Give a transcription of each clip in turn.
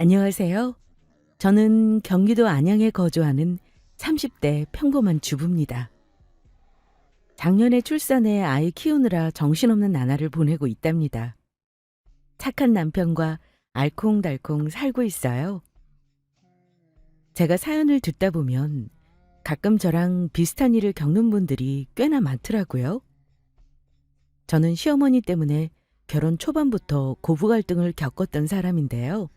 안녕하세요. 저는 경기도 안양에 거주하는 30대 평범한 주부입니다. 작년에 출산해 아이 키우느라 정신없는 나날을 보내고 있답니다. 착한 남편과 알콩달콩 살고 있어요. 제가 사연을 듣다 보면 가끔 저랑 비슷한 일을 겪는 분들이 꽤나 많더라고요. 저는 시어머니 때문에 결혼 초반부터 고부 갈등을 겪었던 사람인데요.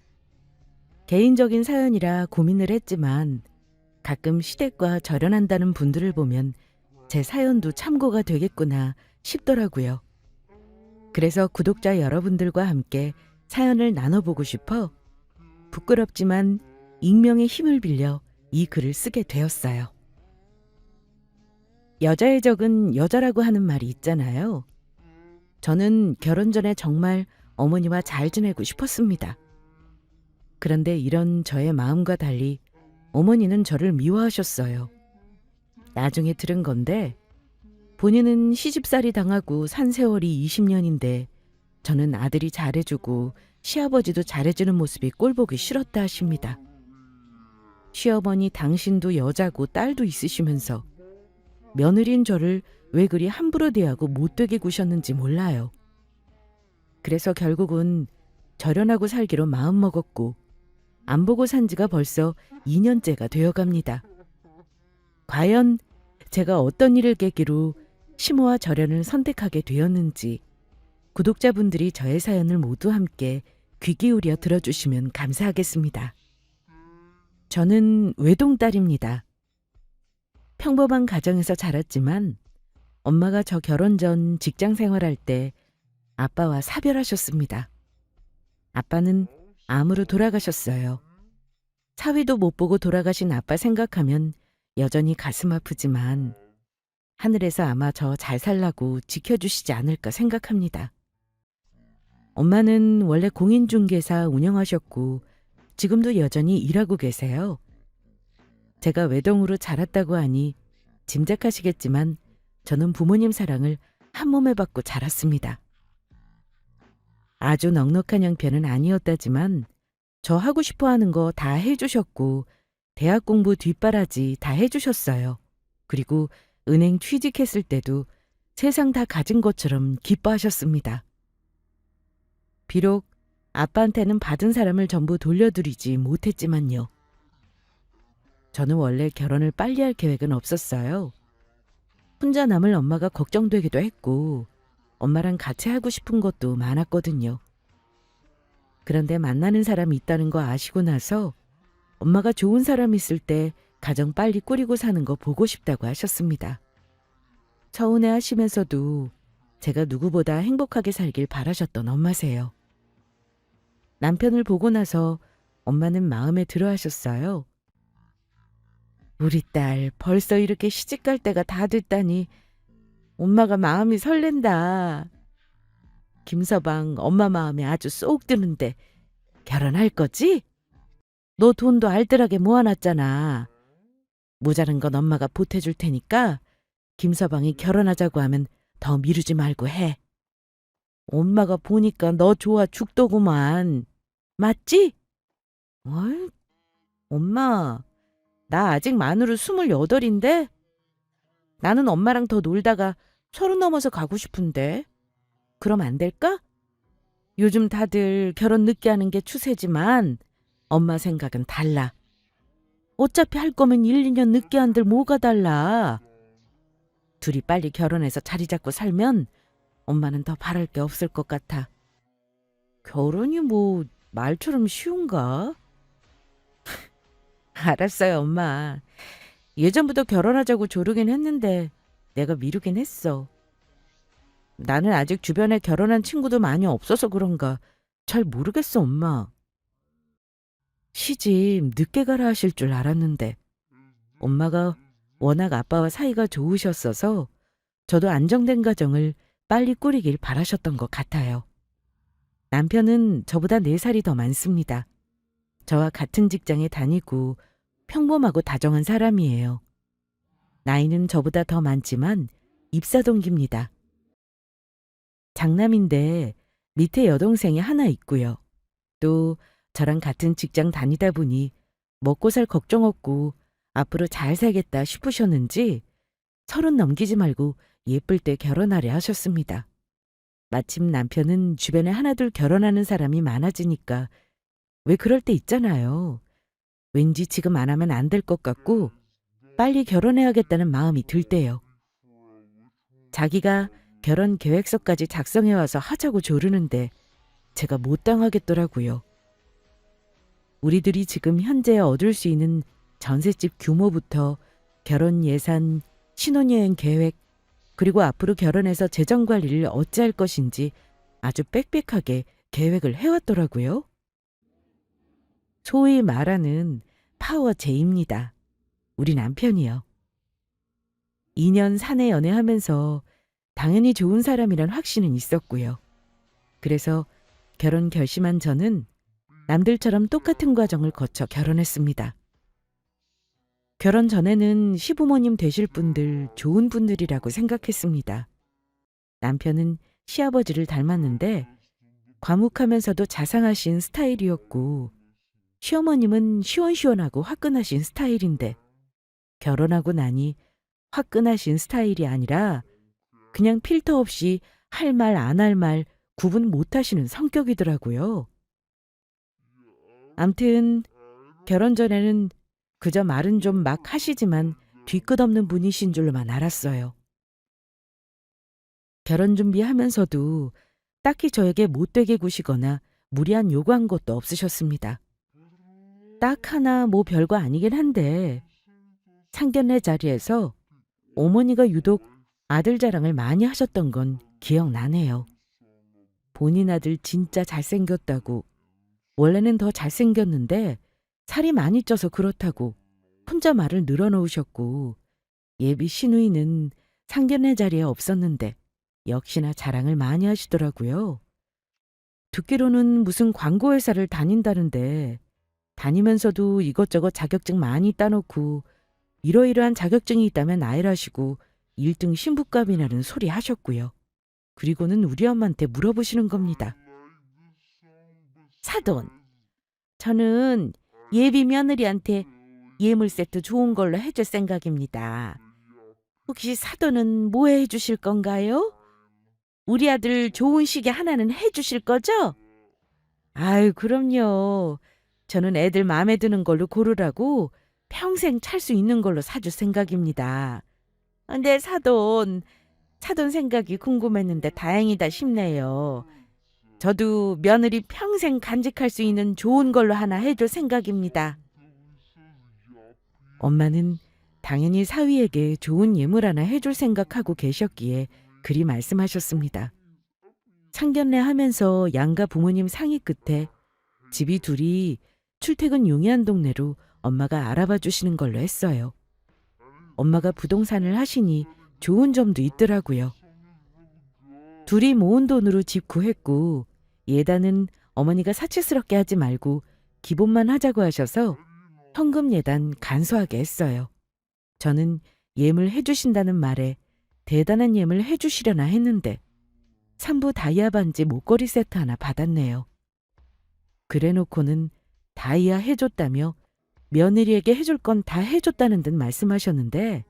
개인적인 사연이라 고민을 했지만 가끔 시댁과 절연한다는 분들을 보면 제 사연도 참고가 되겠구나 싶더라고요. 그래서 구독자 여러분들과 함께 사연을 나눠보고 싶어 부끄럽지만 익명의 힘을 빌려 이 글을 쓰게 되었어요. 여자의 적은 여자라고 하는 말이 있잖아요. 저는 결혼 전에 정말 어머니와 잘 지내고 싶었습니다. 그런데 이런 저의 마음과 달리 어머니는 저를 미워하셨어요. 나중에 들은 건데 본인은 시집살이 당하고 산 세월이 20년인데 저는 아들이 잘해주고 시아버지도 잘해주는 모습이 꼴보기 싫었다 하십니다. 시어머니 당신도 여자고 딸도 있으시면서 며느리인 저를 왜 그리 함부로 대하고 못되게 구셨는지 몰라요. 그래서 결국은 절연하고 살기로 마음먹었고 안 보고 산 지가 벌써 2년째가 되어갑니다. 과연 제가 어떤 일을 계기로 시모와 절연을 선택하게 되었는지 구독자분들이 저의 사연을 모두 함께 귀 기울여 들어주시면 감사하겠습니다. 저는 외동딸입니다. 평범한 가정에서 자랐지만 엄마가 저 결혼 전 직장 생활할 때 아빠와 사별하셨습니다. 아빠는 암으로 돌아가셨어요. 사위도 못 보고 돌아가신 아빠 생각하면 여전히 가슴 아프지만 하늘에서 아마 저 잘 살라고 지켜주시지 않을까 생각합니다. 엄마는 원래 공인중개사 운영하셨고 지금도 여전히 일하고 계세요. 제가 외동으로 자랐다고 하니 짐작하시겠지만 저는 부모님 사랑을 한 몸에 받고 자랐습니다. 아주 넉넉한 형편은 아니었다지만 저 하고 싶어 하는 거 다 해주셨고 대학 공부 뒷바라지 다 해주셨어요. 그리고 은행 취직했을 때도 세상 다 가진 것처럼 기뻐하셨습니다. 비록 아빠한테는 받은 사람을 전부 돌려드리지 못했지만요. 저는 원래 결혼을 빨리 할 계획은 없었어요. 혼자 남을 엄마가 걱정되기도 했고 엄마랑 같이 하고 싶은 것도 많았거든요. 그런데 만나는 사람이 있다는 거 아시고 나서 엄마가 좋은 사람 있을 때 가정 빨리 꾸리고 사는 거 보고 싶다고 하셨습니다. 서운해 하시면서도 제가 누구보다 행복하게 살길 바라셨던 엄마세요. 남편을 보고 나서 엄마는 마음에 들어 하셨어요. 우리 딸 벌써 이렇게 시집갈 때가 다 됐다니 엄마가 마음이 설렌다. 김서방 엄마 마음에 아주 쏙 드는데 결혼할 거지? 너 돈도 알뜰하게 모아놨잖아. 모자란 건 엄마가 보태줄 테니까 김서방이 결혼하자고 하면 더 미루지 말고 해. 엄마가 보니까 너 좋아 죽더구만. 맞지? 어이, 엄마, 나 아직 만으로 28인데? 나는 엄마랑 더 놀다가 30 넘어서 가고 싶은데. 그럼 안 될까? 요즘 다들 결혼 늦게 하는 게 추세지만 엄마 생각은 달라. 어차피 할 거면 1, 2년 늦게 한들 뭐가 달라. 둘이 빨리 결혼해서 자리 잡고 살면 엄마는 더 바랄 게 없을 것 같아. 결혼이 뭐 말처럼 쉬운가? 알았어요, 엄마. 예전부터 결혼하자고 조르긴 했는데 내가 미루긴 했어. 나는 아직 주변에 결혼한 친구도 많이 없어서 그런가 잘 모르겠어, 엄마. 시집 늦게 가라 하실 줄 알았는데 엄마가 워낙 아빠와 사이가 좋으셨어서 저도 안정된 가정을 빨리 꾸리길 바라셨던 것 같아요. 남편은 저보다 4살이 더 많습니다. 저와 같은 직장에 다니고 평범하고 다정한 사람이에요. 나이는 저보다 더 많지만 입사 동기입니다. 장남인데 밑에 여동생이 하나 있고요. 또 저랑 같은 직장 다니다 보니 먹고 살 걱정 없고 앞으로 잘 살겠다 싶으셨는지 30 넘기지 말고 예쁠 때 결혼하려 하셨습니다. 마침 남편은 주변에 하나둘 결혼하는 사람이 많아지니까 왜 그럴 때 있잖아요. 왠지 지금 안 하면 안 될 것 같고 빨리 결혼해야겠다는 마음이 들 때요. 자기가 결혼 계획서까지 작성해 와서 하자고 조르는데 제가 못 당하겠더라고요. 우리들이 지금 현재 얻을 수 있는 전셋집 규모부터 결혼 예산, 신혼여행 계획, 그리고 앞으로 결혼해서 재정 관리를 어찌할 것인지 아주 빽빽하게 계획을 해왔더라고요. 소위 말하는 파워 제입니다. 우리 남편이요. 2년 사내 연애하면서 당연히 좋은 사람이란 확신은 있었고요. 그래서 결혼 결심한 저는 남들처럼 똑같은 과정을 거쳐 결혼했습니다. 결혼 전에는 시부모님 되실 분들 좋은 분들이라고 생각했습니다. 남편은 시아버지를 닮았는데 과묵하면서도 자상하신 스타일이었고 시어머님은 시원시원하고 화끈하신 스타일인데 결혼하고 나니 화끈하신 스타일이 아니라 그냥 필터 없이 할 말 안 할 말 구분 못 하시는 성격이더라고요. 암튼 결혼 전에는 그저 말은 좀 막 하시지만 뒤끝 없는 분이신 줄로만 알았어요. 결혼 준비하면서도 딱히 저에게 못되게 구시거나 무리한 요구한 것도 없으셨습니다. 딱 하나 뭐 별거 아니긴 한데 상견례 자리에서 어머니가 유독 아들 자랑을 많이 하셨던 건 기억나네요. 본인 아들 진짜 잘생겼다고, 원래는 더 잘생겼는데 살이 많이 쪄서 그렇다고 혼자 말을 늘어놓으셨고 예비 시누이는 상견례 자리에 없었는데 역시나 자랑을 많이 하시더라고요. 듣기로는 무슨 광고회사를 다닌다는데 다니면서도 이것저것 자격증 많이 따놓고 이러이러한 자격증이 있다면 나열하시고 1등 신부감이라는 소리 하셨고요. 그리고는 우리 엄마한테 물어보시는 겁니다. 사돈, 저는 예비 며느리한테 예물 세트 좋은 걸로 해줄 생각입니다. 혹시 사돈은 뭐 해주실 건가요? 우리 아들 좋은 시계 하나는 해주실 거죠? 아유, 그럼요. 저는 애들 마음에 드는 걸로 고르라고 평생 찰 수 있는 걸로 사줄 생각입니다. 근데 사돈 생각이 궁금했는데 다행이다 싶네요. 저도 며느리 평생 간직할 수 있는 좋은 걸로 하나 해줄 생각입니다. 엄마는 당연히 사위에게 좋은 예물 하나 해줄 생각하고 계셨기에 그리 말씀하셨습니다. 상견례 하면서 양가 부모님 상의 끝에 집이 둘이 출퇴근 용이한 동네로 엄마가 알아봐 주시는 걸로 했어요. 엄마가 부동산을 하시니 좋은 점도 있더라고요. 둘이 모은 돈으로 집 구했고 예단은 어머니가 사치스럽게 하지 말고 기본만 하자고 하셔서 현금 예단 간소하게 했어요. 저는 예물 해주신다는 말에 대단한 예물 해주시려나 했는데 삼부 다이아 반지 목걸이 세트 하나 받았네요. 그래놓고는 다이아 해줬다며 며느리에게 해줄 건 다 해줬다는 듯 말씀하셨는데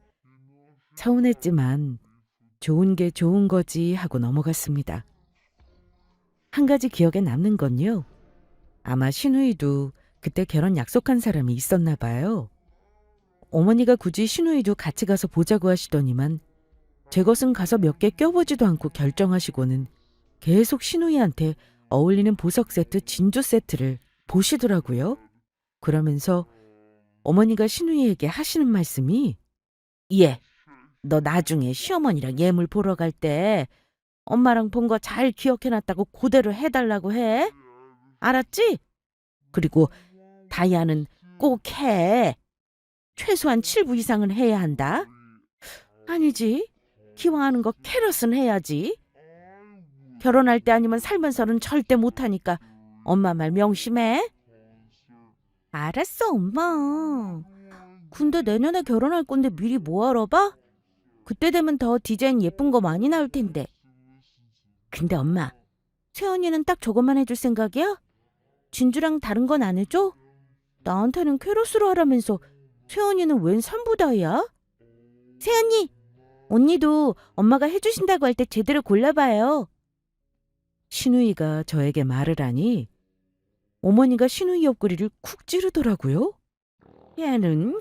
서운했지만 좋은 게 좋은 거지 하고 넘어갔습니다. 한 가지 기억에 남는 건요. 아마 신우이도 그때 결혼 약속한 사람이 있었나 봐요. 어머니가 굳이 신우이도 같이 가서 보자고 하시더니만 제 것은 가서 몇 개 껴보지도 않고 결정하시고는 계속 신우이한테 어울리는 보석 세트, 진주 세트를 보시더라고요. 그러면서 어머니가 신우이에게 하시는 말씀이 예, 너 나중에 시어머니랑 예물 보러 갈 때 엄마랑 본 거 잘 기억해놨다고 그대로 해달라고 해. 알았지? 그리고 다이아는 꼭 해. 최소한 7부 이상은 해야 한다. 아니지. 기왕하는 거 캐럿은 해야지. 결혼할 때 아니면 살면서는 절대 못하니까 엄마 말 명심해. 알았어, 엄마. 근데 내년에 결혼할 건데 미리 뭐 하러 봐? 그때 되면 더 디자인 예쁜 거 많이 나올 텐데. 근데 엄마, 세연이는 딱 저것만 해줄 생각이야? 진주랑 다른 건 안 해줘? 나한테는 캐럿으로 하라면서 세연이는 웬 산부다이야? 세연이, 언니도 엄마가 해주신다고 할 때 제대로 골라봐요. 신우이가 저에게 말을 하니 어머니가 신우이 옆구리를 쿡 찌르더라고요. 얘는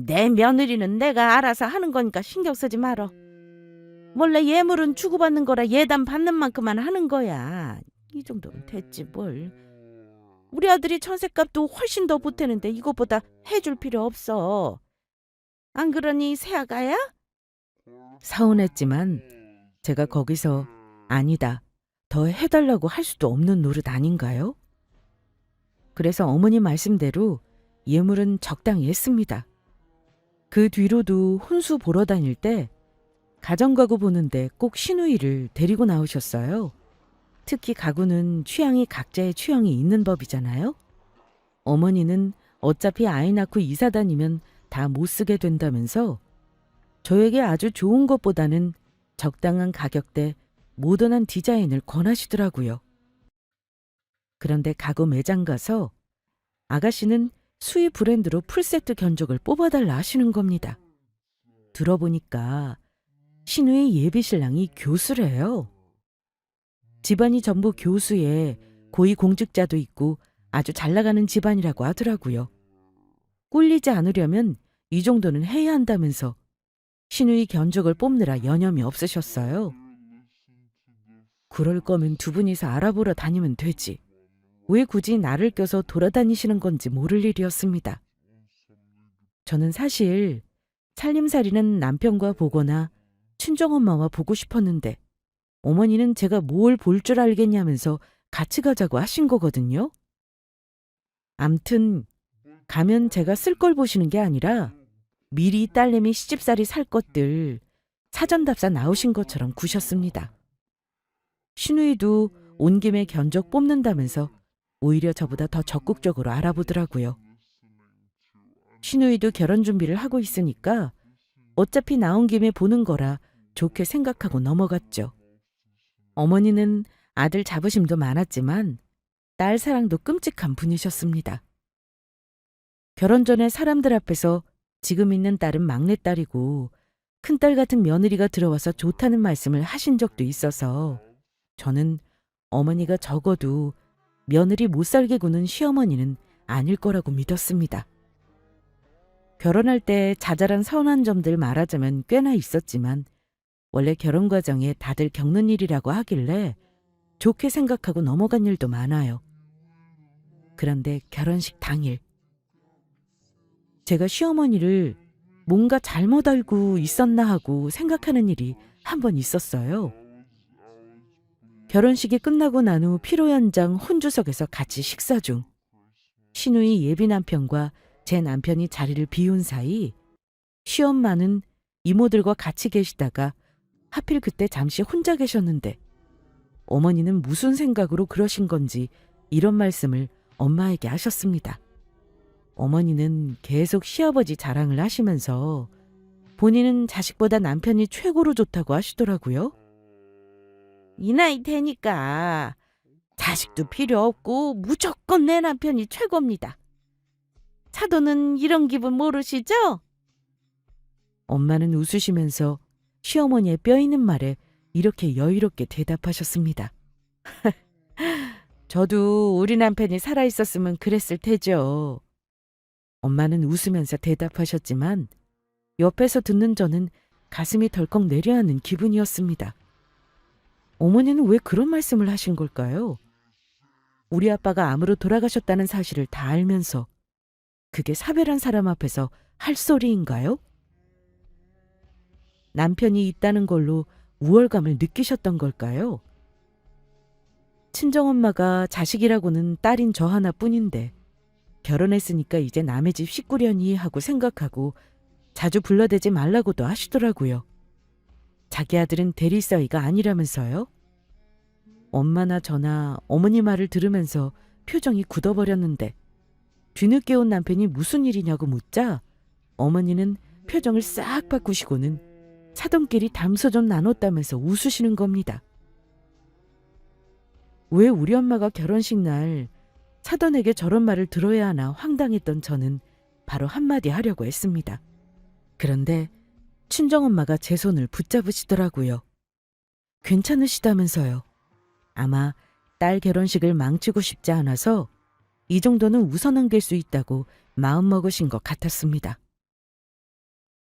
내 며느리는 내가 알아서 하는 거니까 신경 쓰지 말어. 원래 예물은 주고받는 거라 예단 받는 만큼만 하는 거야. 이 정도면 됐지 뭘. 우리 아들이 천셋값도 훨씬 더 보태는데 이것보다 해줄 필요 없어. 안 그러니 새아가야? 서운했지만 제가 거기서 아니다, 더 해달라고 할 수도 없는 노릇 아닌가요? 그래서 어머니 말씀대로 예물은 적당히 했습니다. 그 뒤로도 혼수 보러 다닐 때 가정가구 보는데 꼭 신우이를 데리고 나오셨어요. 특히 가구는 취향이 각자의 취향이 있는 법이잖아요. 어머니는 어차피 아이 낳고 이사 다니면 다 못 쓰게 된다면서 저에게 아주 좋은 것보다는 적당한 가격대 모던한 디자인을 권하시더라고요. 그런데 가구 매장 가서 아가씨는 수입 브랜드로 풀세트 견적을 뽑아달라 하시는 겁니다. 들어보니까 신우의 예비신랑이 교수래요. 집안이 전부 교수에 고위공직자도 있고 아주 잘나가는 집안이라고 하더라고요. 꿀리지 않으려면 이 정도는 해야 한다면서 신우이 견적을 뽑느라 여념이 없으셨어요. 그럴 거면 두 분이서 알아보러 다니면 되지. 왜 굳이 나를 껴서 돌아다니시는 건지 모를 일이었습니다. 저는 사실 살림살이는 남편과 보거나 친정엄마와 보고 싶었는데 어머니는 제가 뭘 볼 줄 알겠냐면서 같이 가자고 하신 거거든요. 암튼 가면 제가 쓸 걸 보시는 게 아니라 미리 딸내미 시집살이 살 것들 사전답사 나오신 것처럼 구셨습니다. 신우이도 온 김에 견적 뽑는다면서 오히려 저보다 더 적극적으로 알아보더라고요. 신우이도 결혼 준비를 하고 있으니까 어차피 나온 김에 보는 거라 좋게 생각하고 넘어갔죠. 어머니는 아들 자부심도 많았지만 딸 사랑도 끔찍한 분이셨습니다. 결혼 전에 사람들 앞에서 지금 있는 딸은 막내딸이고 큰딸 같은 며느리가 들어와서 좋다는 말씀을 하신 적도 있어서 저는 어머니가 적어도 며느리 못 살게 구는 시어머니는 아닐 거라고 믿었습니다. 결혼할 때 자잘한 서운한 점들 말하자면 꽤나 있었지만 원래 결혼 과정에 다들 겪는 일이라고 하길래 좋게 생각하고 넘어간 일도 많아요. 그런데 결혼식 당일 제가 시어머니를 뭔가 잘못 알고 있었나 하고 생각하는 일이 한 번 있었어요. 결혼식이 끝나고 난 후 피로연장 혼주석에서 같이 식사 중 신우이 예비 남편과 제 남편이 자리를 비운 사이 시엄마는 이모들과 같이 계시다가 하필 그때 잠시 혼자 계셨는데 어머니는 무슨 생각으로 그러신 건지 이런 말씀을 엄마에게 하셨습니다. 어머니는 계속 시아버지 자랑을 하시면서 본인은 자식보다 남편이 최고로 좋다고 하시더라고요. 이 나이 되니까 자식도 필요 없고 무조건 내 남편이 최고입니다. 차도는 이런 기분 모르시죠? 엄마는 웃으시면서 시어머니의 뼈 있는 말에 이렇게 여유롭게 대답하셨습니다. 저도 우리 남편이 살아있었으면 그랬을 테죠. 엄마는 웃으면서 대답하셨지만 옆에서 듣는 저는 가슴이 덜컥 내려앉는 기분이었습니다. 어머니는 왜 그런 말씀을 하신 걸까요? 우리 아빠가 암으로 돌아가셨다는 사실을 다 알면서 그게 사별한 사람 앞에서 할 소리인가요? 남편이 있다는 걸로 우월감을 느끼셨던 걸까요? 친정엄마가 자식이라고는 딸인 저 하나뿐인데 결혼했으니까 이제 남의 집 식구려니 하고 생각하고 자주 불러대지 말라고도 하시더라고요. 자기 아들은 대리사위가 아니라면서요? 엄마나 저나 어머니 말을 들으면서 표정이 굳어버렸는데 뒤늦게 온 남편이 무슨 일이냐고 묻자 어머니는 표정을 싹 바꾸시고는 사돈끼리 담소 좀 나눴다면서 웃으시는 겁니다. 왜 우리 엄마가 결혼식 날 사돈에게 저런 말을 들어야 하나 황당했던 저는 바로 한마디 하려고 했습니다. 그런데 친정엄마가 제 손을 붙잡으시더라고요. 괜찮으시다면서요. 아마 딸 결혼식을 망치고 싶지 않아서 이 정도는 웃어넘길 수 있다고 마음먹으신 것 같았습니다.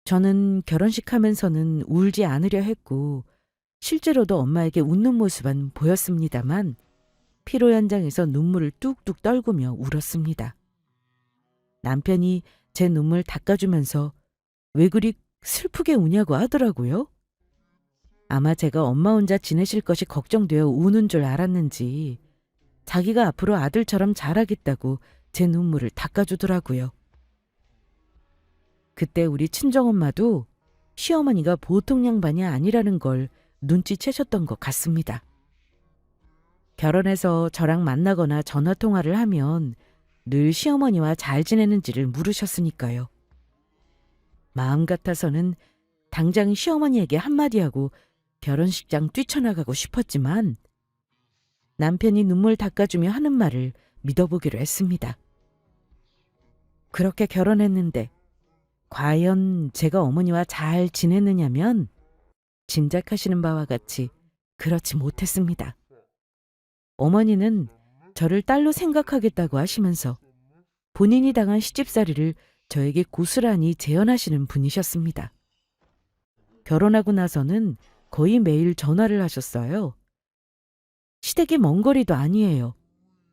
저는 결혼식 하면서는 울지 않으려 했고 실제로도 엄마에게 웃는 모습은 보였습니다만 피로 현장에서 눈물을 뚝뚝 떨구며 울었습니다. 남편이 제 눈물 닦아주면서 왜 그리 슬프게 우냐고 하더라고요. 아마 제가 엄마 혼자 지내실 것이 걱정되어 우는 줄 알았는지 자기가 앞으로 아들처럼 자라겠다고 제 눈물을 닦아주더라고요. 그때 우리 친정엄마도 시어머니가 보통 양반이 아니라는 걸 눈치채셨던 것 같습니다. 결혼해서 저랑 만나거나 전화통화를 하면 늘 시어머니와 잘 지내는지를 물으셨으니까요. 마음 같아서는 당장 시어머니에게 한마디 하고 결혼식장 뛰쳐나가고 싶었지만 남편이 눈물 닦아주며 하는 말을 믿어보기로 했습니다. 그렇게 결혼했는데 과연 제가 어머니와 잘 지냈느냐면 짐작하시는 바와 같이 그렇지 못했습니다. 어머니는 저를 딸로 생각하겠다고 하시면서 본인이 당한 시집살이를 저에게 고스란히 재현하시는 분이셨습니다. 결혼하고 나서는 거의 매일 전화를 하셨어요. 시댁이 먼 거리도 아니에요.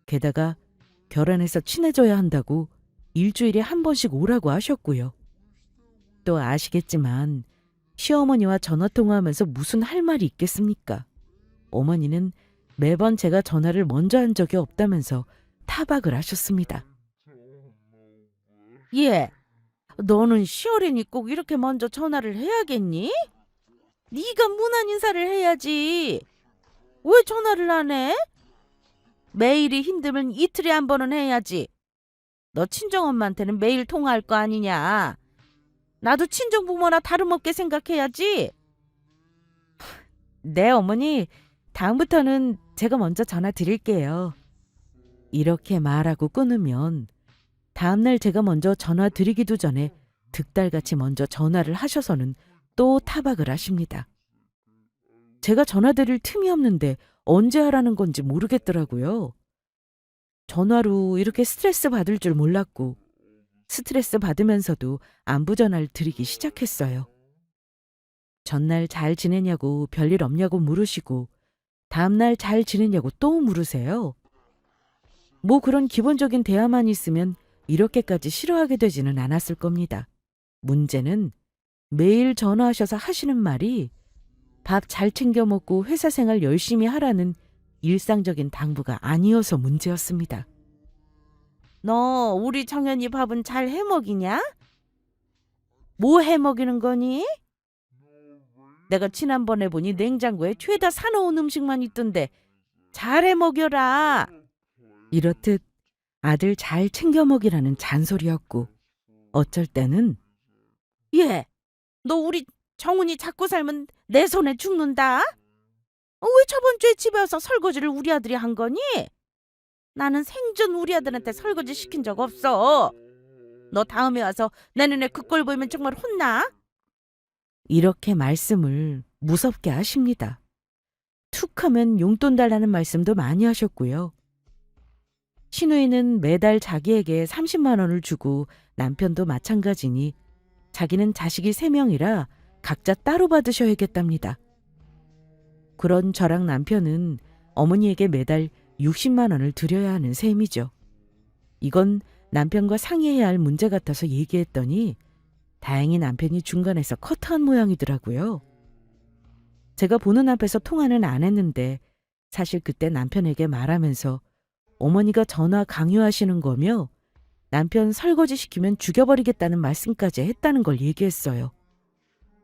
게다가 결혼해서 친해져야 한다고 일주일에 한 번씩 오라고 하셨고요. 또 아시겠지만 시어머니와 전화통화하면서 무슨 할 말이 있겠습니까? 어머니는 매번 제가 전화를 먼저 한 적이 없다면서 타박을 하셨습니다. 예, 너는 시어린이 꼭 이렇게 먼저 전화를 해야겠니? 네가 문안 인사를 해야지. 왜 전화를 안 해? 매일이 힘들면 이틀에 한 번은 해야지. 너 친정엄마한테는 매일 통화할 거 아니냐. 나도 친정부모나 다름없게 생각해야지. 네, 어머니. 다음부터는 제가 먼저 전화 드릴게요. 이렇게 말하고 끊으면 다음날 제가 먼저 전화 드리기도 전에 득달같이 먼저 전화를 하셔서는 또 타박을 하십니다. 제가 전화 드릴 틈이 없는데 언제 하라는 건지 모르겠더라고요. 전화로 이렇게 스트레스 받을 줄 몰랐고 스트레스 받으면서도 안부 전화를 드리기 시작했어요. 전날 잘 지내냐고 별일 없냐고 물으시고 다음날 잘 지내냐고 또 물으세요. 뭐 그런 기본적인 대화만 있으면 이렇게까지 싫어하게 되지는 않았을 겁니다. 문제는 매일 전화하셔서 하시는 말이 밥 잘 챙겨 먹고 회사 생활 열심히 하라는 일상적인 당부가 아니어서 문제였습니다. 너 우리 정연이 밥은 잘 해먹이냐? 뭐 해먹이는 거니? 내가 지난번에 보니 냉장고에 죄다 사놓은 음식만 있던데 잘 해먹여라. 이렇듯 아들 잘 챙겨 먹이라는 잔소리였고 어쩔 때는 예, 너 우리 정훈이 잡고 살면 내 손에 죽는다. 왜 저번 주에 집에 와서 설거지를 우리 아들이 한 거니? 나는 생전 우리 아들한테 설거지 시킨 적 없어. 너 다음에 와서 내 눈에 그 꼴 보이면 정말 혼나? 이렇게 말씀을 무섭게 하십니다. 툭 하면 용돈 달라는 말씀도 많이 하셨고요. 신우이는 매달 자기에게 30만 원을 주고 남편도 마찬가지니 자기는 자식이 3명이라 각자 따로 받으셔야겠답니다. 그런 저랑 남편은 어머니에게 매달 60만 원을 드려야 하는 셈이죠. 이건 남편과 상의해야 할 문제 같아서 얘기했더니 다행히 남편이 중간에서 커트한 모양이더라고요. 제가 보는 앞에서 통화는 안 했는데 사실 그때 남편에게 말하면서 어머니가 전화 강요하시는 거며 남편 설거지 시키면 죽여버리겠다는 말씀까지 했다는 걸 얘기했어요.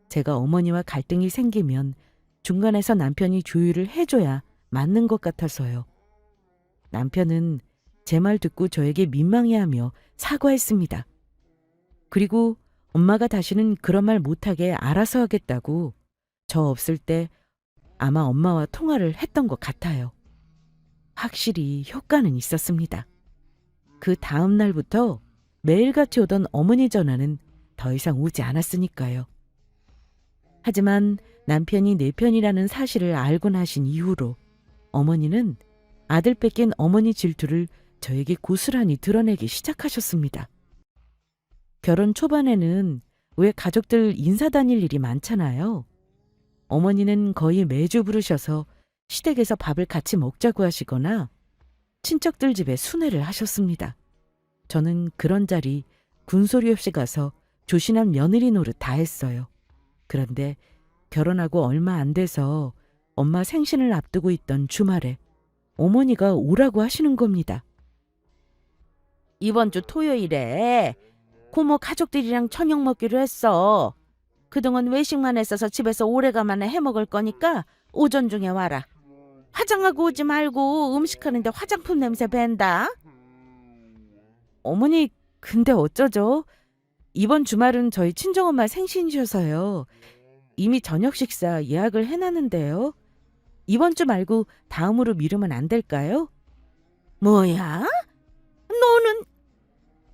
제가 어머니와 갈등이 생기면 중간에서 남편이 조율을 해줘야 맞는 것 같아서요. 남편은 제 말 듣고 저에게 민망해하며 사과했습니다. 그리고 엄마가 다시는 그런 말 못하게 알아서 하겠다고 저 없을 때 아마 엄마와 통화를 했던 것 같아요. 확실히 효과는 있었습니다. 그 다음 날부터 매일같이 오던 어머니 전화는 더 이상 오지 않았으니까요. 하지만 남편이 내 편이라는 사실을 알고 나신 이후로 어머니는 아들 뺏긴 어머니 질투를 저에게 고스란히 드러내기 시작하셨습니다. 결혼 초반에는 왜 가족들 인사 다닐 일이 많잖아요. 어머니는 거의 매주 부르셔서 시댁에서 밥을 같이 먹자고 하시거나 친척들 집에 순회를 하셨습니다. 저는 그런 자리 군소리 없이 가서 조신한 며느리 노릇 다 했어요. 그런데 결혼하고 얼마 안 돼서 엄마 생신을 앞두고 있던 주말에 어머니가 오라고 하시는 겁니다. 이번 주 토요일에 고모 가족들이랑 저녁 먹기로 했어. 그동안 외식만 했어서 집에서 오래간만에 해먹을 거니까 오전 중에 와라. 화장하고 오지 말고 음식하는데 화장품 냄새 밴다. 어머니, 근데 어쩌죠? 이번 주말은 저희 친정엄마 생신이셔서요. 이미 저녁 식사 예약을 해놨는데요. 이번 주 말고 다음으로 미루면 안 될까요? 뭐야? 너는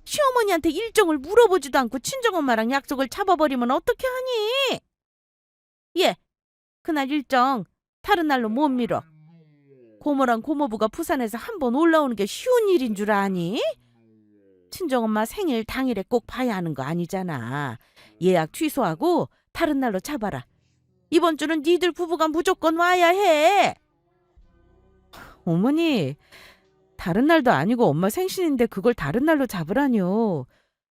시어머니한테 일정을 물어보지도 않고 친정엄마랑 약속을 잡아버리면 어떻게 하니? 예, 그날 일정 다른 날로 못 미뤄. 고모랑 고모부가 부산에서 한 번 올라오는 게 쉬운 일인 줄 아니? 친정엄마 생일 당일에 꼭 봐야 하는 거 아니잖아. 예약 취소하고 다른 날로 잡아라. 이번 주는 니들 부부가 무조건 와야 해. 어머니, 다른 날도 아니고 엄마 생신인데 그걸 다른 날로 잡으라뇨.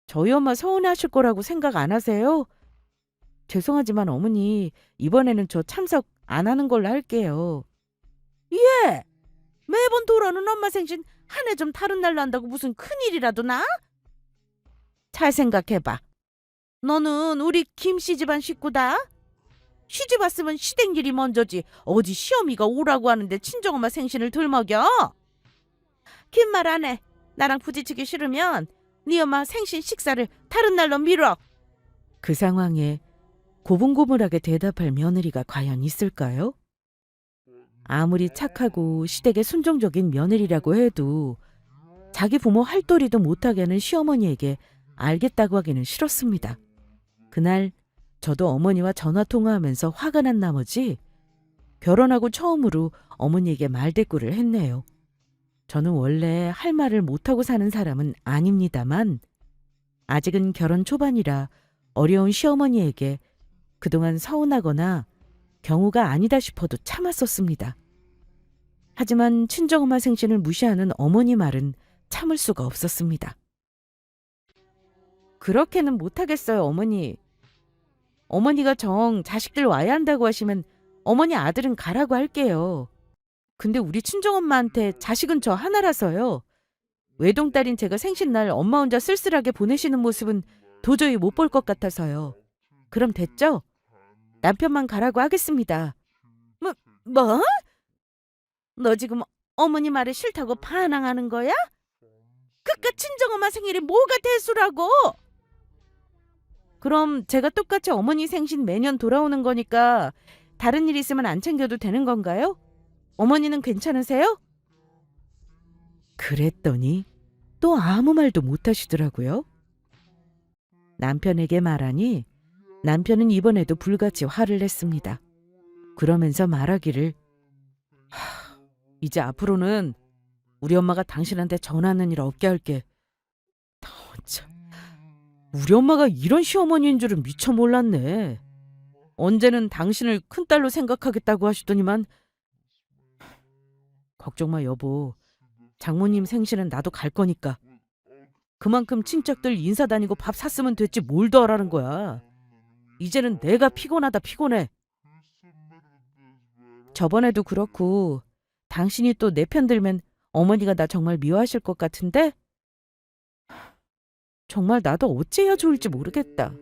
저희 엄마 서운해하실 거라고 생각 안 하세요? 죄송하지만 어머니, 이번에는 저 참석 안 하는 걸로 할게요. 예, 매번 돌아오는 엄마 생신 한 해 좀 다른 날로 한다고 무슨 큰일이라도 나? 잘 생각해봐. 너는 우리 김씨 집안 식구다. 시집 왔으면 시댁 일이 먼저지. 어디 시어미가 오라고 하는데 친정엄마 생신을 들먹여? 긴 말 안 해. 나랑 부딪히기 싫으면 네 엄마 생신 식사를 다른 날로 미뤄. 그 상황에 고분고분하게 대답할 며느리가 과연 있을까요? 아무리 착하고 시댁에 순종적인 며느리라고 해도 자기 부모 할도리도 못하게 하는 시어머니에게 알겠다고 하기는 싫었습니다. 그날 저도 어머니와 전화통화하면서 화가 난 나머지 결혼하고 처음으로 어머니에게 말대꾸를 했네요. 저는 원래 할 말을 못하고 사는 사람은 아닙니다만 아직은 결혼 초반이라 어려운 시어머니에게 그동안 서운하거나 경우가 아니다 싶어도 참았었습니다. 하지만 친정엄마 생신을 무시하는 어머니 말은 참을 수가 없었습니다. 그렇게는 못하겠어요, 어머니. 어머니가 정 자식들 와야 한다고 하시면 어머니 아들은 가라고 할게요. 근데 우리 친정엄마한테 자식은 저 하나라서요. 외동딸인 제가 생신날 엄마 혼자 쓸쓸하게 보내시는 모습은 도저히 못 볼 것 같아서요. 그럼 됐죠? 남편만 가라고 하겠습니다. 뭐? 너 지금 어머니 말을 싫다고 반항하는 거야? 그깟 친정엄마 생일이 뭐가 대수라고? 그럼 제가 똑같이 어머니 생신 매년 돌아오는 거니까 다른 일 있으면 안 챙겨도 되는 건가요? 어머니는 괜찮으세요? 그랬더니 또 아무 말도 못 하시더라고요. 남편에게 말하니 남편은 이번에도 불같이 화를 냈습니다. 그러면서 말하기를 이제 앞으로는 우리 엄마가 당신한테 전화하는 일 없게 할게. 참, 우리 엄마가 이런 시어머니인 줄은 미처 몰랐네. 언제는 당신을 큰딸로 생각하겠다고 하시더니만 걱정 마 여보. 장모님 생신은 나도 갈 거니까. 그만큼 친척들 인사 다니고 밥 샀으면 됐지 뭘 더 하라는 거야. 이제는 내가 피곤하다 피곤해. 저번에도 그렇고 당신이 또 내 편 들면 어머니가 나 정말 미워하실 것 같은데 정말 나도 어찌해야 좋을지 모르겠다.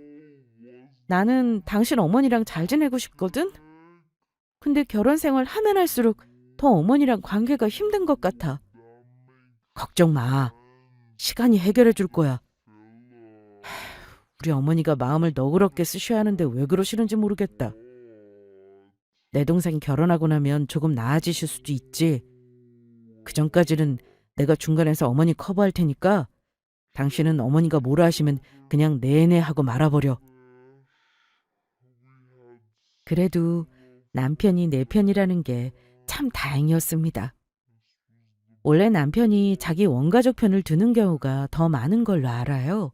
나는 당신 어머니랑 잘 지내고 싶거든. 근데 결혼 생활 하면 할수록 더 어머니랑 관계가 힘든 것 같아. 걱정 마. 시간이 해결해 줄 거야. 우리 어머니가 마음을 너그럽게 쓰셔야 하는데 왜 그러시는지 모르겠다. 내 동생 결혼하고 나면 조금 나아지실 수도 있지. 그전까지는 내가 중간에서 어머니 커버할 테니까 당신은 어머니가 뭐라 하시면 그냥 네네 하고 말아버려. 그래도 남편이 내 편이라는 게 참 다행이었습니다. 원래 남편이 자기 원가족 편을 드는 경우가 더 많은 걸로 알아요.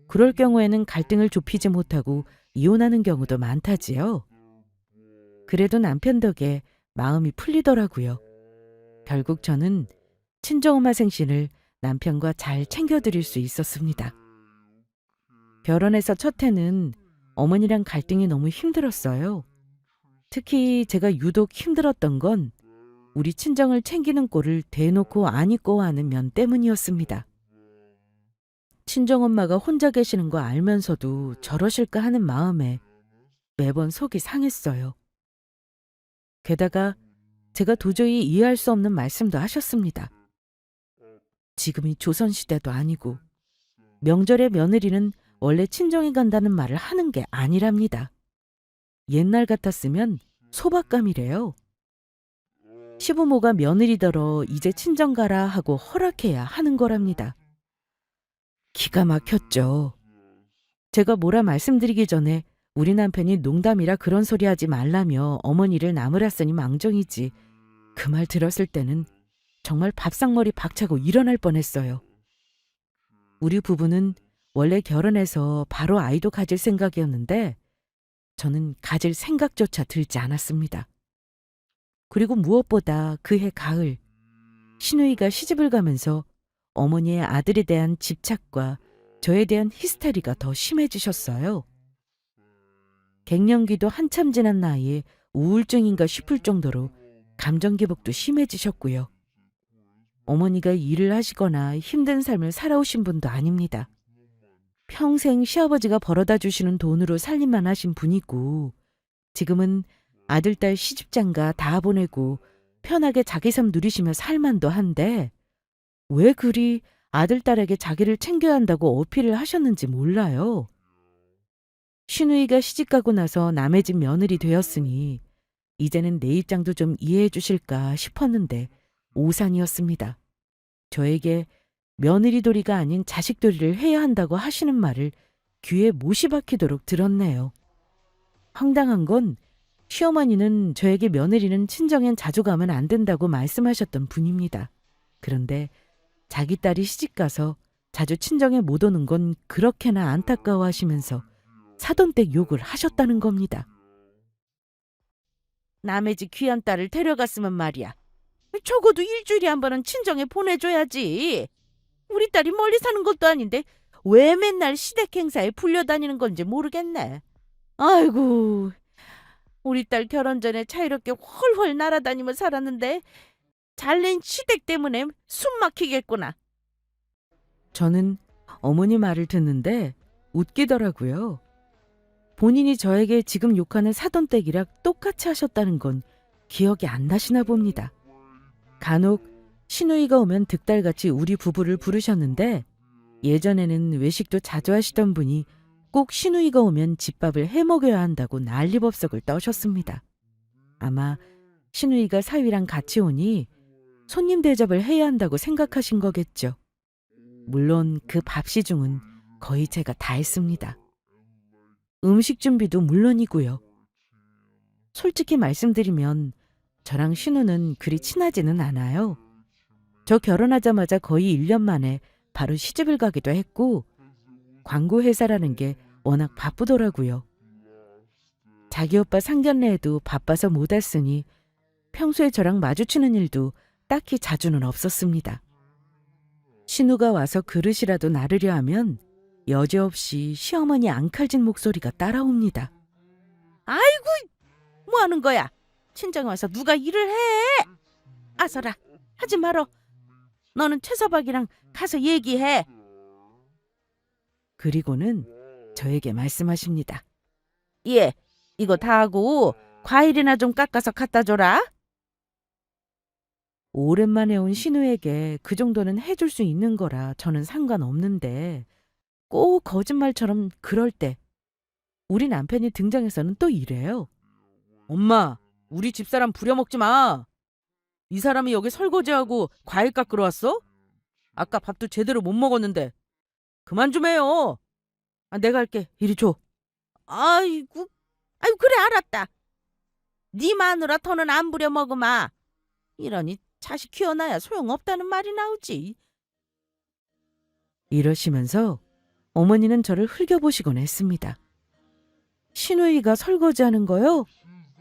그럴 경우에는 갈등을 좁히지 못하고 이혼하는 경우도 많다지요. 그래도 남편 덕에 마음이 풀리더라고요. 결국 저는 친정엄마 생신을 남편과 잘 챙겨드릴 수 있었습니다. 결혼해서 첫 해는 어머니랑 갈등이 너무 힘들었어요. 특히 제가 유독 힘들었던 건 우리 친정을 챙기는 꼴을 대놓고 안 입고 하는 면 때문이었습니다. 친정엄마가 혼자 계시는 거 알면서도 저러실까 하는 마음에 매번 속이 상했어요. 게다가 제가 도저히 이해할 수 없는 말씀도 하셨습니다. 지금이 조선시대도 아니고 명절에 며느리는 원래 친정에 간다는 말을 하는 게 아니랍니다. 옛날 같았으면 소박감이래요. 시부모가 며느리더러 이제 친정 가라 하고 허락해야 하는 거랍니다. 기가 막혔죠. 제가 뭐라 말씀드리기 전에 우리 남편이 농담이라 그런 소리 하지 말라며 어머니를 나무랐으니 망정이지. 그 말 들었을 때는 정말 밥상머리 박차고 일어날 뻔했어요. 우리 부부는 원래 결혼해서 바로 아이도 가질 생각이었는데 저는 가질 생각조차 들지 않았습니다. 그리고 무엇보다 그해 가을 시누이가 시집을 가면서 어머니의 아들에 대한 집착과 저에 대한 히스테리가 더 심해지셨어요. 갱년기도 한참 지난 나이에 우울증인가 싶을 정도로 감정 기복도 심해지셨고요. 어머니가 일을 하시거나 힘든 삶을 살아오신 분도 아닙니다. 평생 시아버지가 벌어다 주시는 돈으로 살림만 하신 분이고 지금은 아들, 딸 시집장가 다 보내고 편하게 자기 삶 누리시며 살만도 한데 왜 그리 아들, 딸에게 자기를 챙겨야 한다고 어필을 하셨는지 몰라요. 시누이가 시집가고 나서 남의 집 며느리 되었으니 이제는 내 입장도 좀 이해해 주실까 싶었는데 오산이었습니다. 저에게 며느리돌이가 아닌 자식돌이를 해야 한다고 하시는 말을 귀에 못이 박히도록 들었네요. 황당한 건 시어머니는 저에게 며느리는 친정엔 자주 가면 안 된다고 말씀하셨던 분입니다. 그런데 자기 딸이 시집가서 자주 친정에 못 오는 건 그렇게나 안타까워하시면서 사돈댁 욕을 하셨다는 겁니다. 남의 집 귀한 딸을 데려갔으면 말이야. 적어도 일주일에 한 번은 친정에 보내줘야지. 우리 딸이 멀리 사는 것도 아닌데 왜 맨날 시댁 행사에 불려다니는 건지 모르겠네. 아이고, 우리 딸 결혼 전에 자유롭게 훨훨 날아다니며 살았는데 잘난 시댁 때문에 숨 막히겠구나. 저는 어머니 말을 듣는데 웃기더라고요. 본인이 저에게 지금 욕하는 사돈댁이랑 똑같이 하셨다는 건 기억이 안 나시나 봅니다. 간혹 시누이가 오면 득달같이 우리 부부를 부르셨는데 예전에는 외식도 자주 하시던 분이 꼭 시누이가 오면 집밥을 해먹여야 한다고 난리법석을 떠셨습니다. 아마 시누이가 사위랑 같이 오니 손님 대접을 해야 한다고 생각하신 거겠죠. 물론 그 밥시중은 거의 제가 다 했습니다. 음식 준비도 물론이고요. 솔직히 말씀드리면 저랑 신우는 그리 친하지는 않아요. 저 결혼하자마자 거의 1년 만에 바로 시집을 가기도 했고 광고 회사라는 게 워낙 바쁘더라고요. 자기 오빠 상견례에도 바빠서 못 왔으니 평소에 저랑 마주치는 일도 딱히 자주는 없었습니다. 신우가 와서 그릇이라도 나르려 하면 여지없이 시어머니 앙칼진 목소리가 따라옵니다. 아이고, 뭐 하는 거야? 친정에 와서 누가 일을 해? 아서라, 하지 말어. 너는 최서박이랑 가서 얘기해. 그리고는 저에게 말씀하십니다. 예, 이거 다 하고 과일이나 좀 깎아서 갖다 줘라. 오랜만에 온 신우에게 그 정도는 해줄 수 있는 거라 저는 상관없는데 꼭 거짓말처럼 그럴 때 우리 남편이 등장해서는 또 이래요. 엄마, 우리 집사람 부려먹지 마. 이 사람이 여기 설거지하고 과일 깎으러 왔어? 아까 밥도 제대로 못 먹었는데. 그만 좀 해요. 아, 내가 할게. 이리 줘. 아이고, 아이고 그래 알았다. 네 마누라 더는 안 부려 먹으마. 이러니 자식 키워놔야 소용없다는 말이 나오지. 이러시면서 어머니는 저를 흘겨보시곤 했습니다. 시누이가 설거지하는 거요?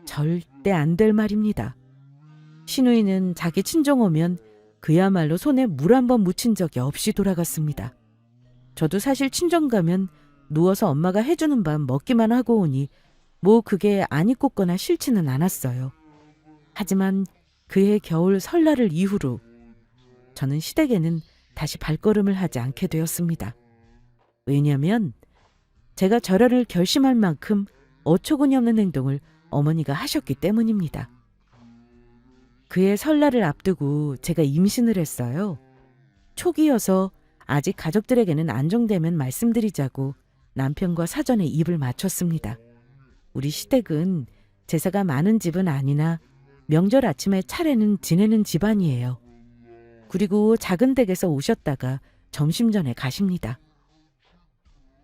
절대 안 될 말입니다. 시누이는 자기 친정 오면 그야말로 손에 물 한 번 묻힌 적이 없이 돌아갔습니다. 저도 사실 친정 가면 누워서 엄마가 해주는 밥 먹기만 하고 오니 뭐 그게 안 입고거나 싫지는 않았어요. 하지만 그해 겨울 설날을 이후로 저는 시댁에는 다시 발걸음을 하지 않게 되었습니다. 왜냐하면 제가 절여를 결심할 만큼 어처구니 없는 행동을 어머니가 하셨기 때문입니다. 그해 설날을 앞두고 제가 임신을 했어요. 초기여서 아직 가족들에게는 안정되면 말씀드리자고 남편과 사전에 입을 맞췄습니다. 우리 시댁은 제사가 많은 집은 아니나 명절 아침에 차례는 지내는 집안이에요. 그리고 작은 댁에서 오셨다가 점심 전에 가십니다.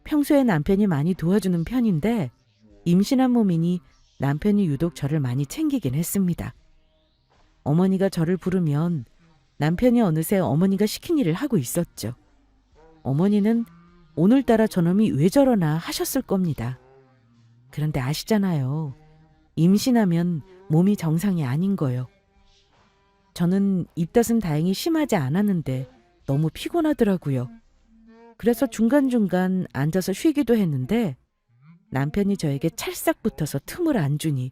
평소에 남편이 많이 도와주는 편인데 임신한 몸이니 남편이 유독 저를 많이 챙기긴 했습니다. 어머니가 저를 부르면 남편이 어느새 어머니가 시킨 일을 하고 있었죠. 어머니는 오늘따라 저놈이 왜 저러나 하셨을 겁니다. 그런데 아시잖아요. 임신하면 몸이 정상이 아닌 거요. 저는 입덧은 다행히 심하지 않았는데 너무 피곤하더라고요. 그래서 중간중간 앉아서 쉬기도 했는데 남편이 저에게 찰싹 붙어서 틈을 안 주니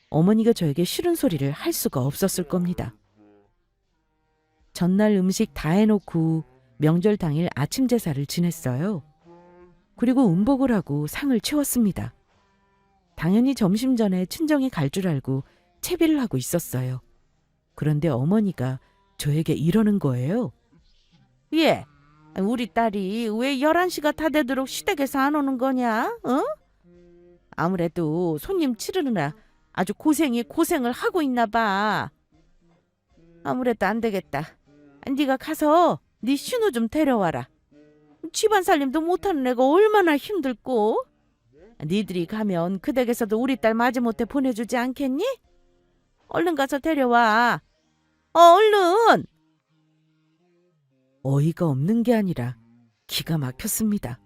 어머니가 저에게 싫은 소리를 할 수가 없었을 겁니다. 전날 음식 다 해놓고 명절 당일 아침 제사를 지냈어요. 그리고 음복을 하고 상을 치웠습니다. 당연히 점심 전에 친정에 갈 줄 알고 채비를 하고 있었어요. 그런데 어머니가 저에게 이러는 거예요. 예, 우리 딸이 왜 11시가 다 되도록 시댁에서 안 오는 거냐? 어? 아무래도 손님 치르느라 아주 고생을 하고 있나 봐. 아무래도 안 되겠다. 네가 가서 네 신우 좀 데려와라. 집안 살림도 못하는 애가 얼마나 힘들고. 니들이 가면 그 댁에서도 우리 딸 마지못해 보내주지 않겠니? 얼른 가서 데려와. 얼른! 어이가 없는 게 아니라 기가 막혔습니다.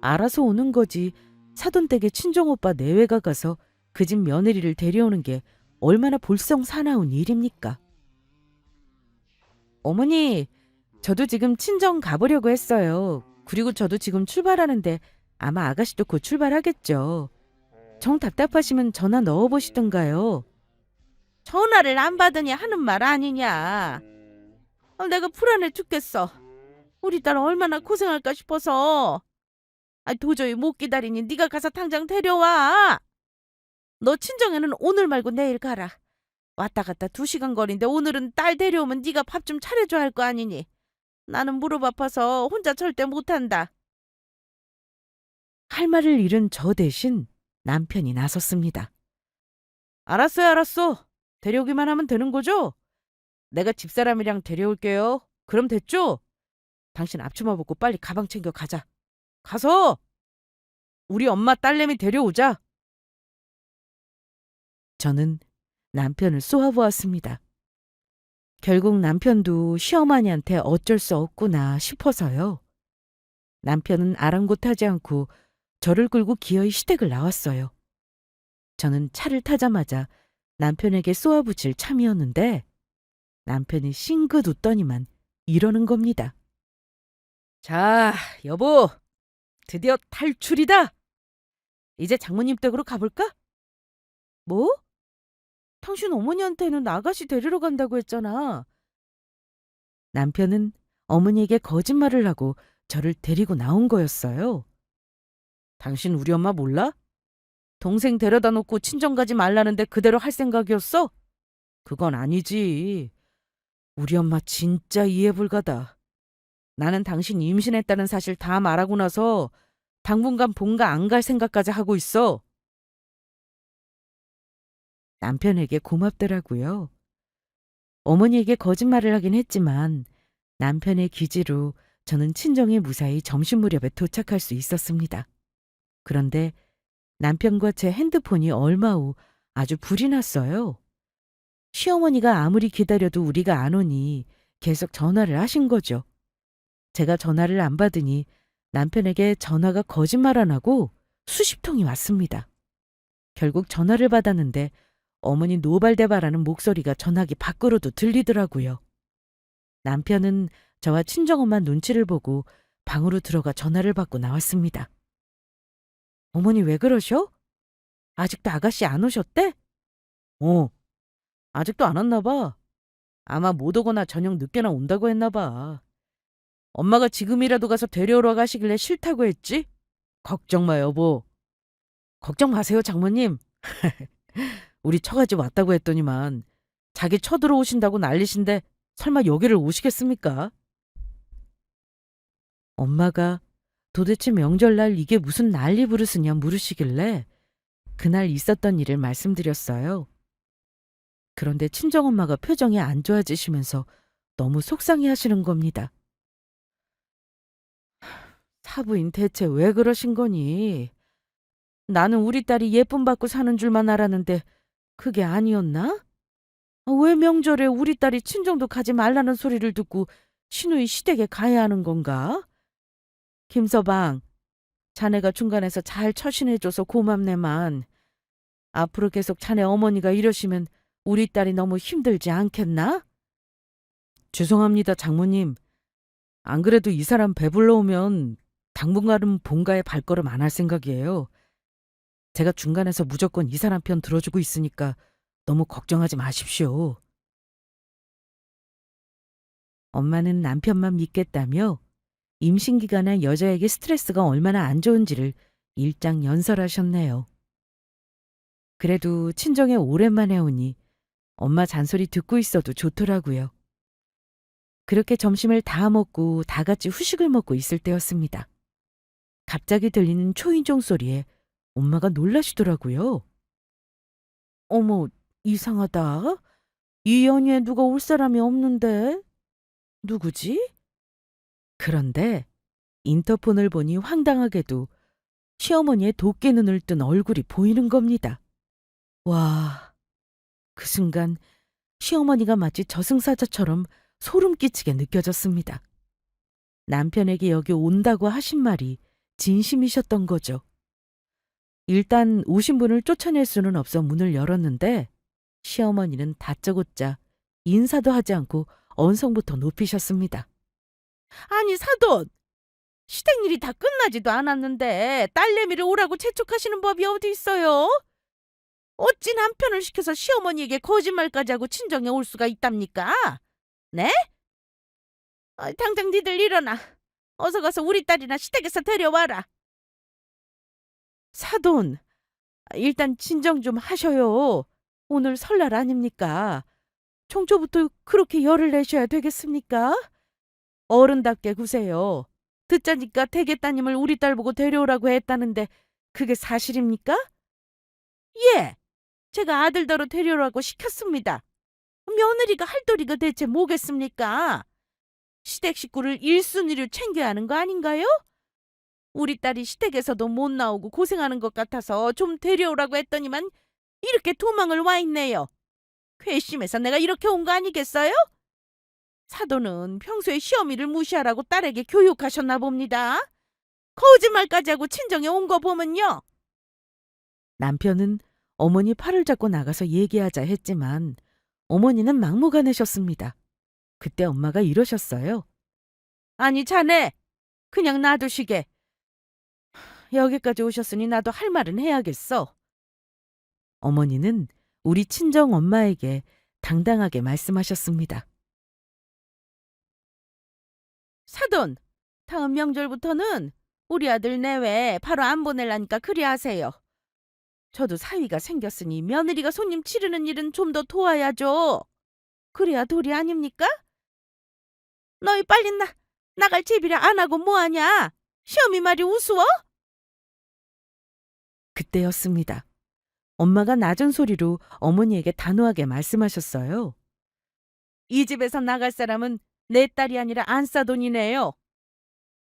알아서 오는 거지 사돈댁에 친정오빠 내외가 가서 그 집 며느리를 데려오는 게 얼마나 볼썽사나운 일입니까? 어머니, 저도 지금 친정 가보려고 했어요. 그리고 저도 지금 출발하는데 아마 아가씨도 곧 출발하겠죠. 정 답답하시면 전화 넣어보시던가요. 전화를 안 받으니 하는 말 아니냐. 내가 불안해 죽겠어. 우리 딸 얼마나 고생할까 싶어서. 도저히 못 기다리니 네가 가서 당장 데려와. 너 친정에는 오늘 말고 내일 가라. 왔다 갔다 2시간 거리인데 오늘은 딸 데려오면 네가 밥 좀 차려줘야 할 거 아니니. 나는 무릎 아파서 혼자 절대 못한다. 할 말을 잃은 저 대신 남편이 나섰습니다. 알았어요, 알았어. 데려오기만 하면 되는 거죠? 내가 집사람이랑 데려올게요. 그럼 됐죠? 당신 앞치마 벗고 빨리 가방 챙겨 가자. 가서 우리 엄마 딸내미 데려오자. 저는 남편을 쏘아보았습니다. 결국 남편도 시어머니한테 어쩔 수 없구나 싶어서요. 남편은 아랑곳하지 않고 저를 끌고 기어이 시댁을 나왔어요. 저는 차를 타자마자 남편에게 쏘아붙일 참이었는데 남편이 싱긋 웃더니만 이러는 겁니다. 자, 여보. 드디어 탈출이다. 이제 장모님 댁으로 가볼까? 뭐? 당신 어머니한테는 아가씨 데리러 간다고 했잖아. 남편은 어머니에게 거짓말을 하고 저를 데리고 나온 거였어요. 당신 우리 엄마 몰라? 동생 데려다 놓고 친정 가지 말라는데 그대로 할 생각이었어? 그건 아니지. 우리 엄마 진짜 이해 불가다. 나는 당신 임신했다는 사실 다 말하고 나서 당분간 본가 안 갈 생각까지 하고 있어. 남편에게 고맙더라고요. 어머니에게 거짓말을 하긴 했지만 남편의 기지로 저는 친정에 무사히 점심 무렵에 도착할 수 있었습니다. 그런데 남편과 제 핸드폰이 얼마 후 아주 불이 났어요. 시어머니가 아무리 기다려도 우리가 안 오니 계속 전화를 하신 거죠. 제가 전화를 안 받으니 남편에게 전화가 거짓말 안 하고 수십 통이 왔습니다. 결국 전화를 받았는데 어머니 노발대발하는 목소리가 전화기 밖으로도 들리더라고요. 남편은 저와 친정엄마 눈치를 보고 방으로 들어가 전화를 받고 나왔습니다. 어머니 왜 그러셔? 아직도 아가씨 안 오셨대? 어, 아직도 안 왔나 봐. 아마 못 오거나 저녁 늦게나 온다고 했나 봐. 엄마가 지금이라도 가서 데려오러 가시길래 싫다고 했지? 걱정 마, 여보. 걱정 마세요, 장모님. 우리 처가집 왔다고 했더니만 자기 쳐들어오신다고 난리신데 설마 여기를 오시겠습니까? 엄마가 도대체 명절날 이게 무슨 난리 부르스냐 물으시길래 그날 있었던 일을 말씀드렸어요. 그런데 친정엄마가 표정이 안 좋아지시면서 너무 속상해 하시는 겁니다. 사부인 대체 왜 그러신 거니? 나는 우리 딸이 예쁨 받고 사는 줄만 알았는데 그게 아니었나? 왜 명절에 우리 딸이 친정도 가지 말라는 소리를 듣고 시누이 시댁에 가야 하는 건가? 김서방, 자네가 중간에서 잘 처신해줘서 고맙네만 앞으로 계속 자네 어머니가 이러시면 우리 딸이 너무 힘들지 않겠나? 죄송합니다, 장모님. 안 그래도 이 사람 배불러 오면 당분간은 본가에 발걸음 안 할 생각이에요. 제가 중간에서 무조건 이 사람 편 들어주고 있으니까 너무 걱정하지 마십시오. 엄마는 남편만 믿겠다며 임신 기간에 여자에게 스트레스가 얼마나 안 좋은지를 일장연설하셨네요. 그래도 친정에 오랜만에 오니 엄마 잔소리 듣고 있어도 좋더라고요. 그렇게 점심을 다 먹고 다 같이 후식을 먹고 있을 때였습니다. 갑자기 들리는 초인종 소리에 엄마가 놀라시더라고요. 어머, 이상하다. 이 연휴에 누가 올 사람이 없는데? 누구지? 그런데 인터폰을 보니 황당하게도 시어머니의 도깨 눈을 뜬 얼굴이 보이는 겁니다. 와, 그 순간 시어머니가 마치 저승사자처럼 소름 끼치게 느껴졌습니다. 남편에게 여기 온다고 하신 말이 진심이셨던 거죠. 일단 오신 분을 쫓아낼 수는 없어 문을 열었는데 시어머니는 다짜고짜 인사도 하지 않고 언성부터 높이셨습니다. 아니 사돈! 시댁 일이 다 끝나지도 않았는데 딸내미를 오라고 재촉하시는 법이 어디 있어요? 어찌 남편을 시켜서 시어머니에게 거짓말까지 하고 친정에 올 수가 있답니까? 네? 당장 니들 일어나. 어서 가서 우리 딸이나 시댁에서 데려와라. 사돈, 일단 진정 좀 하셔요. 오늘 설날 아닙니까? 청초부터 그렇게 열을 내셔야 되겠습니까? 어른답게 구세요. 듣자니까 대개 따님을 우리 딸 보고 데려오라고 했다는데 그게 사실입니까? 예, 제가 아들더러 데려오라고 시켰습니다. 며느리가 할 도리가 대체 뭐겠습니까? 시댁 식구를 1순위로 챙겨야 하는 거 아닌가요? 우리 딸이 시댁에서도 못 나오고 고생하는 것 같아서 좀 데려오라고 했더니만 이렇게 도망을 와 있네요. 괘씸해서 내가 이렇게 온 거 아니겠어요? 사돈은 평소에 시어미를 무시하라고 딸에게 교육하셨나 봅니다. 거짓말까지 하고 친정에 온 거 보면요. 남편은 어머니 팔을 잡고 나가서 얘기하자 했지만 어머니는 막무가내셨습니다. 그때 엄마가 이러셨어요. 아니 자네 그냥 놔두시게. 여기까지 오셨으니 나도 할 말은 해야겠어. 어머니는 우리 친정 엄마에게 당당하게 말씀하셨습니다. 사돈, 다음 명절부터는 우리 아들 내외 바로 안 보낼라니까 그리 하세요. 저도 사위가 생겼으니 며느리가 손님 치르는 일은 좀 더 도와야죠. 그래야 도리 아닙니까? 너희 빨리 나갈 제비를 안 하고 뭐하냐? 시어미 말이 우스워? 그때였습니다. 엄마가 낮은 소리로 어머니에게 단호하게 말씀하셨어요. 이 집에서 나갈 사람은 내 딸이 아니라 안사돈이네요.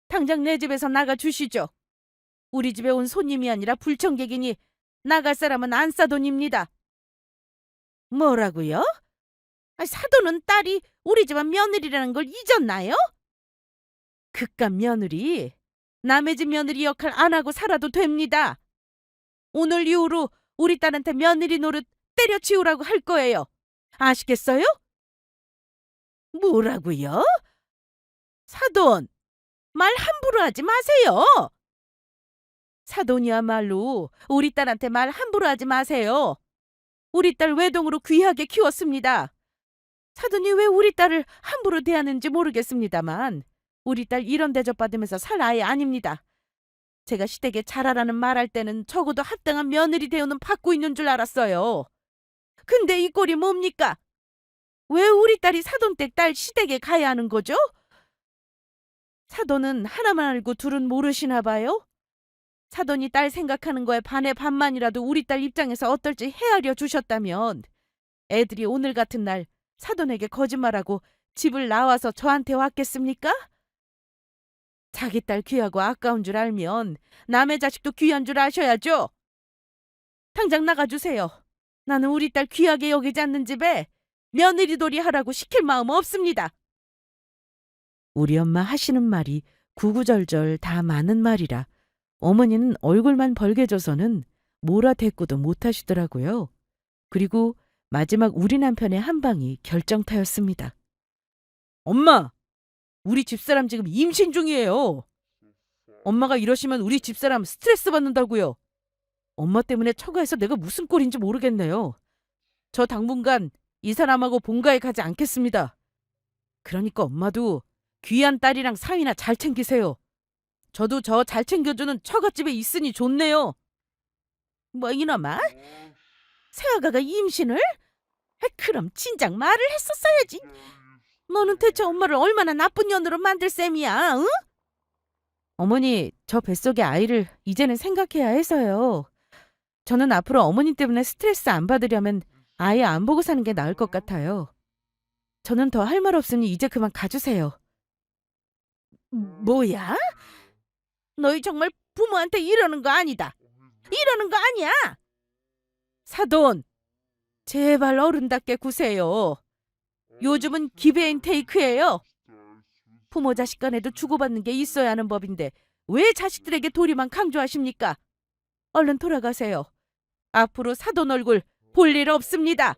당장 내 집에서 나가 주시죠. 우리 집에 온 손님이 아니라 불청객이니 나갈 사람은 안사돈입니다. 뭐라고요? 사돈은 딸이 우리 집안 며느리라는 걸 잊었나요? 그깟 며느리, 남의 집 며느리 역할 안 하고 살아도 됩니다. 오늘 이후로 우리 딸한테 며느리 노릇 때려치우라고 할 거예요. 아시겠어요? 뭐라고요? 사돈, 말 함부로 하지 마세요. 사돈이야말로 우리 딸한테 말 함부로 하지 마세요. 우리 딸 외동으로 귀하게 키웠습니다. 사돈이 왜 우리 딸을 함부로 대하는지 모르겠습니다만 우리 딸 이런 대접 받으면서 살 아이 아닙니다. 제가 시댁에 잘하라는 말할 때는 적어도 합당한 며느리 대우는 받고 있는 줄 알았어요. 근데 이 꼴이 뭡니까? 왜 우리 딸이 사돈댁 딸 시댁에 가야 하는 거죠? 사돈은 하나만 알고 둘은 모르시나 봐요? 사돈이 딸 생각하는 거에 반의 반만이라도 우리 딸 입장에서 어떨지 헤아려 주셨다면 애들이 오늘 같은 날 사돈에게 거짓말하고 집을 나와서 저한테 왔겠습니까? 자기 딸 귀하고 아까운 줄 알면 남의 자식도 귀한 줄 아셔야죠. 당장 나가주세요. 나는 우리 딸 귀하게 여기지 않는 집에 며느리돌이 하라고 시킬 마음 없습니다. 우리 엄마 하시는 말이 구구절절 다 많은 말이라 어머니는 얼굴만 벌개져서는 뭐라 대꾸도 못하시더라고요. 그리고 마지막 우리 남편의 한 방이 결정타였습니다. 엄마! 우리 집사람 지금 임신 중이에요. 엄마가 이러시면 우리 집사람 스트레스 받는다고요. 엄마 때문에 처가에서 내가 무슨 꼴인지 모르겠네요. 저 당분간 이 사람하고 본가에 가지 않겠습니다. 그러니까 엄마도 귀한 딸이랑 사위나 잘 챙기세요. 저도 저 잘 챙겨주는 처갓집에 있으니 좋네요. 뭐 이놈아? 새아가가 임신을? 그럼 진작 말을 했었어야지. 너는 대체 엄마를 얼마나 나쁜 년으로 만들 셈이야, 응? 어머니, 저 뱃속의 아이를 이제는 생각해야 해서요. 저는 앞으로 어머니 때문에 스트레스 안 받으려면 아예 안 보고 사는 게 나을 것 같아요. 저는 더 할 말 없으니 이제 그만 가주세요. 뭐야? 너희 정말 부모한테 이러는 거 아니다. 이러는 거 아니야. 사돈, 제발 어른답게 구세요. 요즘은 기브앤테이크예요. 부모 자식 간에도 주고받는 게 있어야 하는 법인데 왜 자식들에게 도리만 강조하십니까? 얼른 돌아가세요. 앞으로 사돈 얼굴 볼 일 없습니다.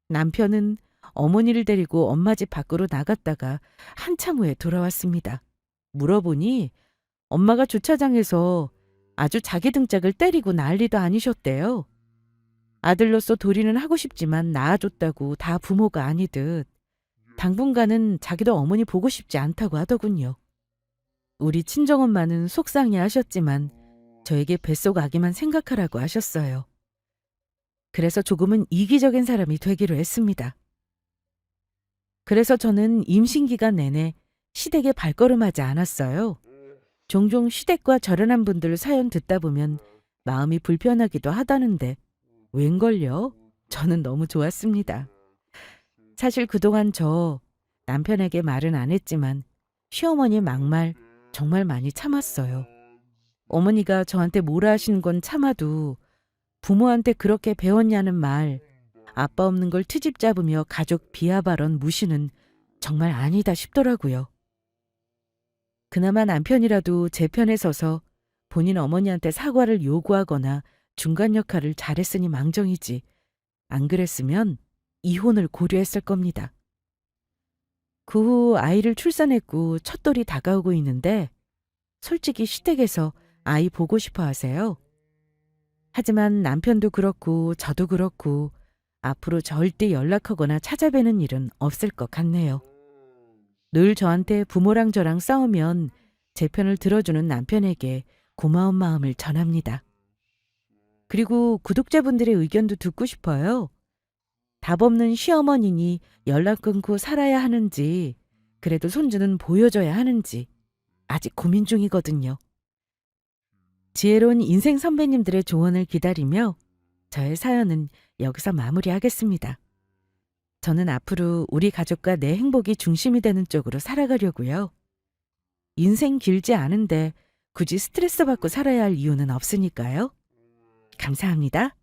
남편은 어머니를 데리고 엄마 집 밖으로 나갔다가 한참 후에 돌아왔습니다. 물어보니 엄마가 주차장에서 아주 자기 등짝을 때리고 난리도 아니셨대요. 아들로서 도리는 하고 싶지만 낳아줬다고 다 부모가 아니듯 당분간은 자기도 어머니 보고 싶지 않다고 하더군요. 우리 친정엄마는 속상해 하셨지만 저에게 뱃속 아기만 생각하라고 하셨어요. 그래서 조금은 이기적인 사람이 되기로 했습니다. 그래서 저는 임신 기간 내내 시댁에 발걸음하지 않았어요. 종종 시댁과 절연한 분들 사연 듣다 보면 마음이 불편하기도 하다는데 웬걸요? 저는 너무 좋았습니다. 사실 그동안 저 남편에게 말은 안 했지만 시어머니 막말 정말 많이 참았어요. 어머니가 저한테 뭐라 하시는 건 참아도 부모한테 그렇게 배웠냐는 말, 아빠 없는 걸 트집 잡으며 가족 비하 발언 무시는 정말 아니다 싶더라고요. 그나마 남편이라도 제 편에 서서 본인 어머니한테 사과를 요구하거나 중간 역할을 잘했으니 망정이지. 안 그랬으면 이혼을 고려했을 겁니다. 그 후 아이를 출산했고 첫돌이 다가오고 있는데 솔직히 시댁에서 아이 보고 싶어 하세요. 하지만 남편도 그렇고 저도 그렇고 앞으로 절대 연락하거나 찾아뵈는 일은 없을 것 같네요. 늘 저한테 부모랑 저랑 싸우면 제 편을 들어주는 남편에게 고마운 마음을 전합니다. 그리고 구독자분들의 의견도 듣고 싶어요. 답 없는 시어머니니 연락 끊고 살아야 하는지 그래도 손주는 보여줘야 하는지 아직 고민 중이거든요. 지혜로운 인생 선배님들의 조언을 기다리며 저의 사연은 여기서 마무리하겠습니다. 저는 앞으로 우리 가족과 내 행복이 중심이 되는 쪽으로 살아가려고요. 인생 길지 않은데 굳이 스트레스 받고 살아야 할 이유는 없으니까요. 감사합니다.